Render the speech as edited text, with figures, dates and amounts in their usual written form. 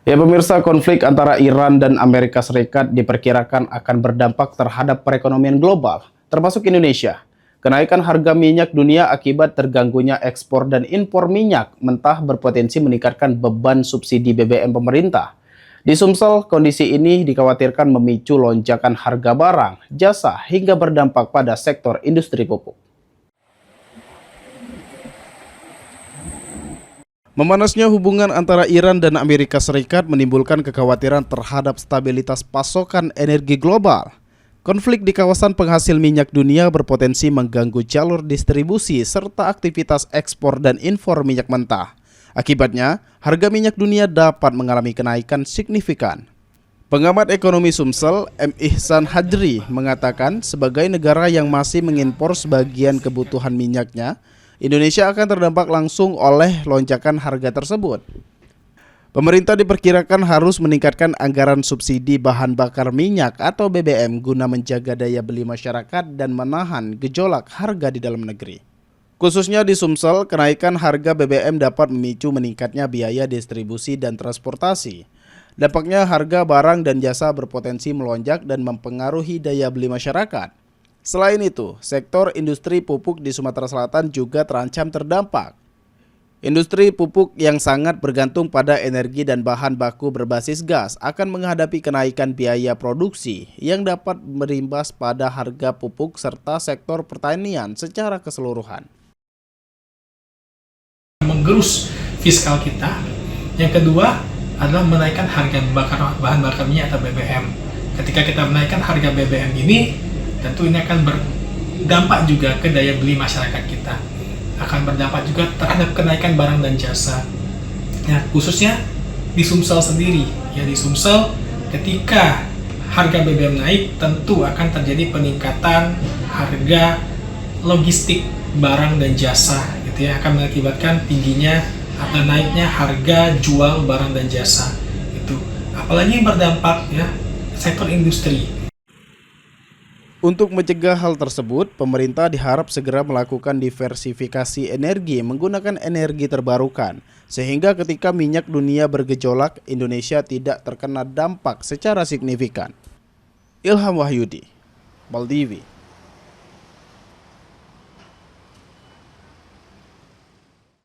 Ya pemirsa, konflik antara Iran dan Amerika Serikat diperkirakan akan berdampak terhadap perekonomian global, termasuk Indonesia. Kenaikan harga minyak dunia akibat terganggunya ekspor dan impor minyak mentah berpotensi meningkatkan beban subsidi BBM pemerintah. Di Sumsel, kondisi ini dikhawatirkan memicu lonjakan harga barang, jasa, hingga berdampak pada sektor industri pupuk. Memanasnya hubungan antara Iran dan Amerika Serikat menimbulkan kekhawatiran terhadap stabilitas pasokan energi global. Konflik di kawasan penghasil minyak dunia berpotensi mengganggu jalur distribusi serta aktivitas ekspor dan impor minyak mentah. Akibatnya, harga minyak dunia dapat mengalami kenaikan signifikan. Pengamat ekonomi Sumsel, M. Ihsan Hajri, mengatakan sebagai negara yang masih mengimpor sebagian kebutuhan minyaknya, Indonesia akan terdampak langsung oleh lonjakan harga tersebut. Pemerintah diperkirakan harus meningkatkan anggaran subsidi bahan bakar minyak atau BBM guna menjaga daya beli masyarakat dan menahan gejolak harga di dalam negeri. Khususnya di Sumsel, kenaikan harga BBM dapat memicu meningkatnya biaya distribusi dan transportasi. Dampaknya harga barang dan jasa berpotensi melonjak dan mempengaruhi daya beli masyarakat. Selain itu, sektor industri pupuk di Sumatera Selatan juga terancam terdampak. Industri pupuk yang sangat bergantung pada energi dan bahan baku berbasis gas akan menghadapi kenaikan biaya produksi yang dapat berimbas pada harga pupuk serta sektor pertanian secara keseluruhan. Menggerus fiskal kita. Yang kedua adalah menaikkan harga bahan bakar minyak atau BBM. Ketika kita menaikkan harga BBM ini, tentu ini akan berdampak juga ke daya beli masyarakat kita. Akan berdampak juga terhadap kenaikan barang dan jasa. Nah, khususnya di Sumsel sendiri. Ya, di Sumsel ketika harga BBM naik, tentu akan terjadi peningkatan harga logistik barang dan jasa. Gitu ya, akan mengakibatkan tingginya atau naiknya harga jual barang dan jasa. Itu apalagi yang berdampak ya sektor industri. Untuk mencegah hal tersebut, pemerintah diharap segera melakukan diversifikasi energi menggunakan energi terbarukan, sehingga ketika minyak dunia bergejolak, Indonesia tidak terkena dampak secara signifikan. Ilham Wahyudi, Baldivi.